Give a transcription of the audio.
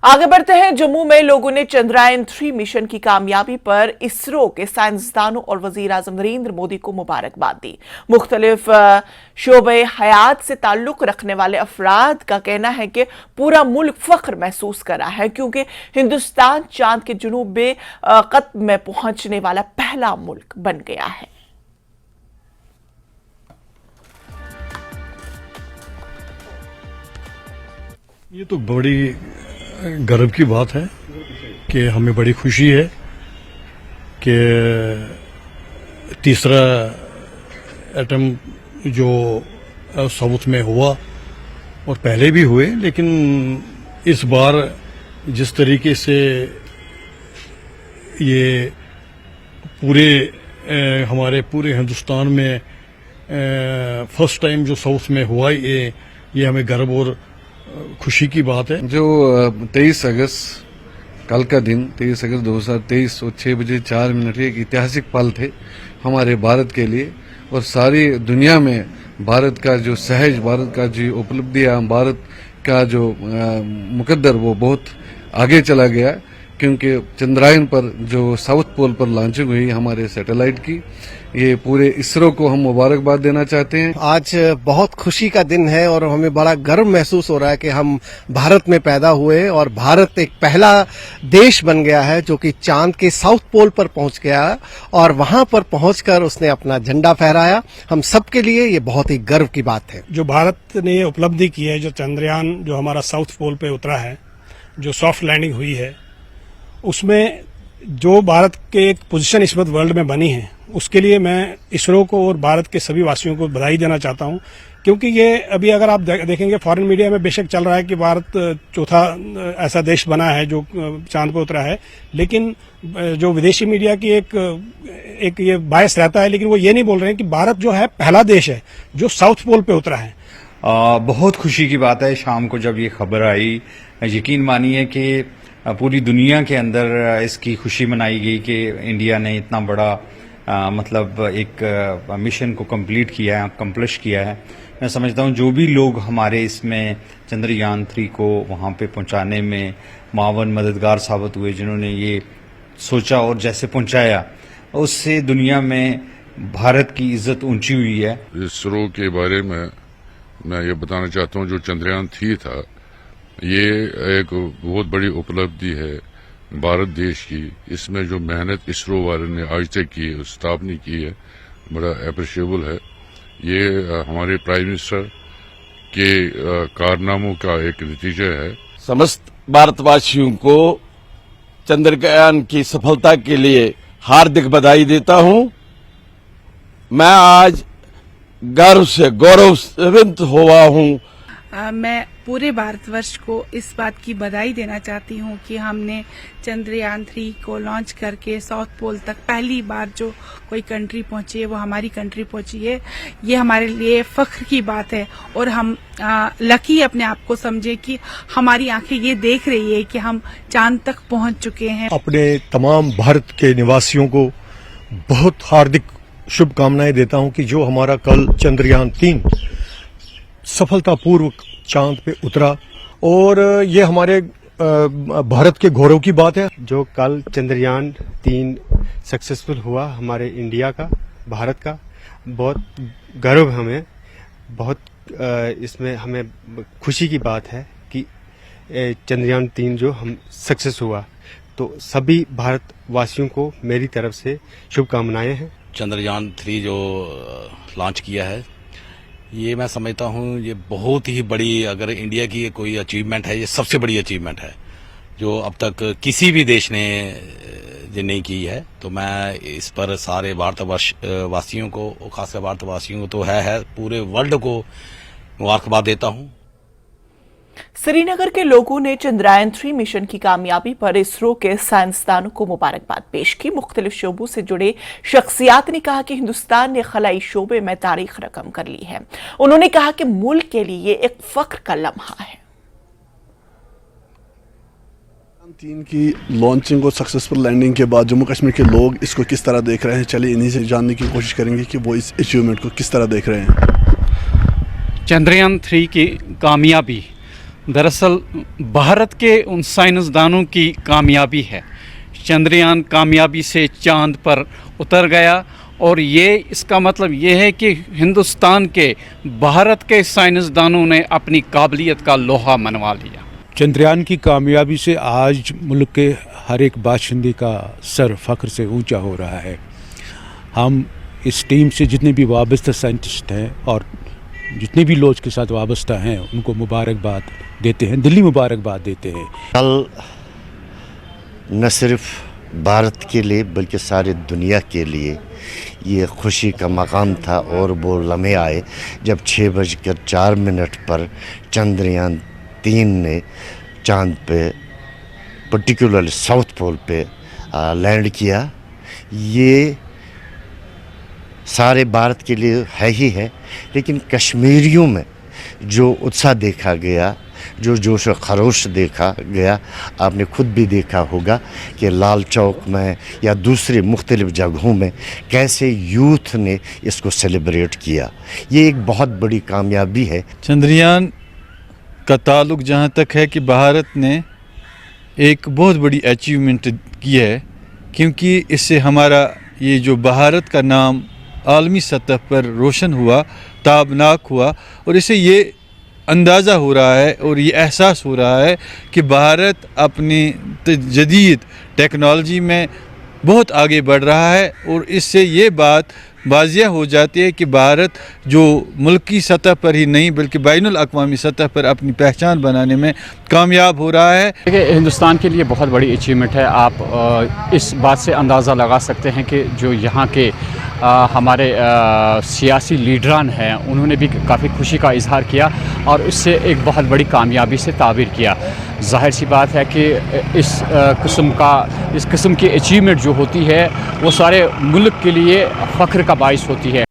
आगे बढ़ते हैं। जम्मू में लोगों ने चंद्रयान-3 मिशन की कामयाबी पर इसरो के साइंसदानों और वजीर आजम नरेंद्र मोदी को मुबारकबाद दी। मुख्तलिफ शोबे हयात से ताल्लुक रखने वाले अफराद का कहना है कि पूरा मुल्क फख्र महसूस कर रहा है क्योंकि हिंदुस्तान चांद के जुनूबी कत्ब में पहुंचने वाला पहला मुल्क बन गया है। ये तो बड़ी गर्व की बात है कि हमें बड़ी खुशी है कि तीसरा एटम जो साउथ में हुआ और पहले भी हुए, लेकिन इस बार जिस तरीके से ये पूरे हमारे पूरे हिंदुस्तान में फर्स्ट टाइम जो साउथ में हुआ, ये हमें गर्व और खुशी की बात है। जो 23 अगस्त कल का दिन 23 अगस्त 2023 और 6 बजे 4 मिनट एक ऐतिहासिक पल थे हमारे भारत के लिए और सारी दुनिया में भारत का जो सहज, भारत का जो उपलब्धियां, भारत का जो मुकद्दर वो बहुत आगे चला गया क्योंकि चंद्रयान पर जो साउथ पोल पर लॉन्चिंग हुई हमारे सैटेलाइट की, ये पूरे इसरो को हम मुबारकबाद देना चाहते हैं। आज बहुत खुशी का दिन है और हमें बड़ा गर्व महसूस हो रहा है कि हम भारत में पैदा हुए और भारत एक पहला देश बन गया है जो कि चांद के साउथ पोल पर पहुंच गया और वहां पर पहुंचकर उसने अपना झंडा फहराया। हम सबके लिए ये बहुत ही गर्व की बात है। जो भारत ने ये उपलब्धि की है, जो चंद्रयान जो हमारा साउथ पोल पे उतरा है, जो सॉफ्ट लैंडिंग हुई है, उसमें जो भारत के एक पोजीशन इस वक्त वर्ल्ड में बनी है, उसके लिए मैं इसरो को और भारत के सभी वासियों को बधाई देना चाहता हूं क्योंकि ये अभी अगर आप देखेंगे फॉरेन मीडिया में बेशक चल रहा है कि भारत चौथा ऐसा देश बना है जो चांद पर उतरा है, लेकिन जो विदेशी मीडिया की एक ये बायस रहता है, लेकिन वो ये नहीं बोल रहे हैं कि भारत जो है पहला देश है जो साउथ पोल पे उतरा है। बहुत खुशी की बात है शाम को जब ये खबर आई। यकीन मानिए कि पूरी दुनिया के अंदर इसकी खुशी मनाई गई कि इंडिया ने इतना बड़ा मतलब एक मिशन को कंप्लीट किया है, अकम्प्लिश किया है। मैं समझता हूँ जो भी लोग हमारे इसमें चंद्रयान-3 को वहाँ पे पहुँचाने में मावन मददगार साबित हुए, जिन्होंने ये सोचा और जैसे पहुँचाया, उससे दुनिया में भारत की इज्जत ऊंची हुई है। इसरो के बारे में मैं ये बताना चाहता हूँ, जो चंद्रयान-3 था ये एक बहुत बड़ी उपलब्धि है भारत देश की। इसमें जो मेहनत इसरो वाले ने आज तक की है, स्टाफ ने की है, बड़ा अप्रिशिएबल है। ये हमारे प्राइम मिनिस्टर के कारनामों का एक नतीजा है। समस्त भारतवासियों को चंद्रयान की सफलता के लिए हार्दिक बधाई देता हूं। मैं आज गर्व से गौरवान्वित हुआ हूं। मैं पूरे भारतवर्ष को इस बात की बधाई देना चाहती हूं कि हमने चंद्रयान-3 को लॉन्च करके साउथ पोल तक पहली बार जो कोई कंट्री पहुंची है वो हमारी कंट्री पहुंची है। ये हमारे लिए फख्र की बात है और हम लकी अपने आप को समझे कि हमारी आंखें ये देख रही है कि हम चांद तक पहुंच चुके हैं। अपने तमाम भारत के निवासियों को बहुत हार्दिक शुभकामनाएं देता हूं कि जो हमारा कल चंद्रयान-3 सफलतापूर्वक चांद पे उतरा और ये हमारे भारत के गौरव की बात है। जो कल चंद्रयान-3 सक्सेसफुल हुआ हमारे इंडिया का, भारत का, बहुत गर्व हमें, बहुत इसमें हमें खुशी की बात है कि चंद्रयान-3 जो हम सक्सेस हुआ, तो सभी भारतवासियों को मेरी तरफ से शुभकामनाएं हैं। चंद्रयान-3 जो लॉन्च किया है, ये मैं समझता हूँ ये बहुत ही बड़ी, अगर इंडिया की कोई अचीवमेंट है, ये सबसे बड़ी अचीवमेंट है जो अब तक किसी भी देश ने ये नहीं की है। तो मैं इस पर सारे भारतवासियों को, खासकर भारतवासियों को तो है पूरे वर्ल्ड को मुबारकबाद देता हूँ। श्रीनगर के लोगों ने चंद्रयान-3 मिशन की कामयाबी पर इसरो के साइंसदानों को मुबारकबाद पेश की। मुख्तलिफ शोबों से जुड़े शख्सियात ने कहा कि हिंदुस्तान ने खलाई शोबे में तारीख रकम कर ली है। उन्होंने कहा कि मुल्क के लिए एक फख्र का लम्हा है। 3 की लॉन्चिंग और सक्सेसफुल लैंडिंग के बाद जम्मू कश्मीर के लोग इसको किस तरह देख रहे हैं, चलिए इन्हीं से जानने की कोशिश करेंगे कि वो इस अचीवमेंट को किस तरह देख रहे हैं। चंद्रयान-3 की कामयाबी दरअसल भारत के उन साइंसदानों की कामयाबी है। चंद्रयान कामयाबी से चांद पर उतर गया और ये इसका मतलब ये है कि हिंदुस्तान के भारत के साइंसदानों ने अपनी काबिलियत का लोहा मनवा लिया। चंद्रयान की कामयाबी से आज मुल्क के हर एक बाशिंदे का सर फ़ख्र से ऊंचा हो रहा है। हम इस टीम से जितने भी वाबस्ता साइंटिस्ट हैं और जितने भी लोग के साथ वाबस्ता हैं उनको मुबारकबाद देते हैं, दिली मुबारकबाद देते हैं। कल न सिर्फ भारत के लिए बल्कि सारी दुनिया के लिए ये खुशी का मकाम था और वो लम्हे आए जब 6:04 पर चंद्रयान 3 ने चांद पे पर्टिकुलरली साउथ पोल पे लैंड किया। ये सारे भारत के लिए है ही है, लेकिन कश्मीरियों में जो उत्साह देखा गया, जो जोश व खरोश देखा गया, आपने खुद भी देखा होगा कि लाल चौक में या दूसरे मुख्तलिफ जगहों में कैसे यूथ ने इसको सेलिब्रेट किया। ये एक बहुत बड़ी कामयाबी है। चंद्रयान का ताल्लुक जहाँ तक है कि भारत ने एक बहुत बड़ी अचीवमेंट की है, क्योंकि इससे हमारा ये जो भारत का नाम आलमी सतह पर रोशन हुआ, ताबनाक हुआ, और इससे ये अंदाज़ा हो रहा है और ये एहसास हो रहा है कि भारत अपनी जदीद टेक्नोलॉजी में बहुत आगे बढ़ रहा है। और इससे ये बात वाज़िया हो जाती है कि भारत जो मुल्की सतह पर ही नहीं बल्कि बैनुल अक़वामी सतह पर अपनी पहचान बनाने में कामयाब हो रहा है। देखिए, हिंदुस्तान के लिए बहुत बड़ी अचीवमेंट है। आप इस बात से अंदाज़ा लगा सकते हैं कि जो यहाँ के हमारे सियासी लीडरान हैं उन्होंने भी काफ़ी खुशी का इजहार किया और इससे एक बहुत बड़ी कामयाबी से ताबीर किया। ज़ाहिर सी बात है कि इस किस्म की अचीवमेंट जो होती है वो सारे मुल्क के लिए फ़ख्र का बाइस होती है।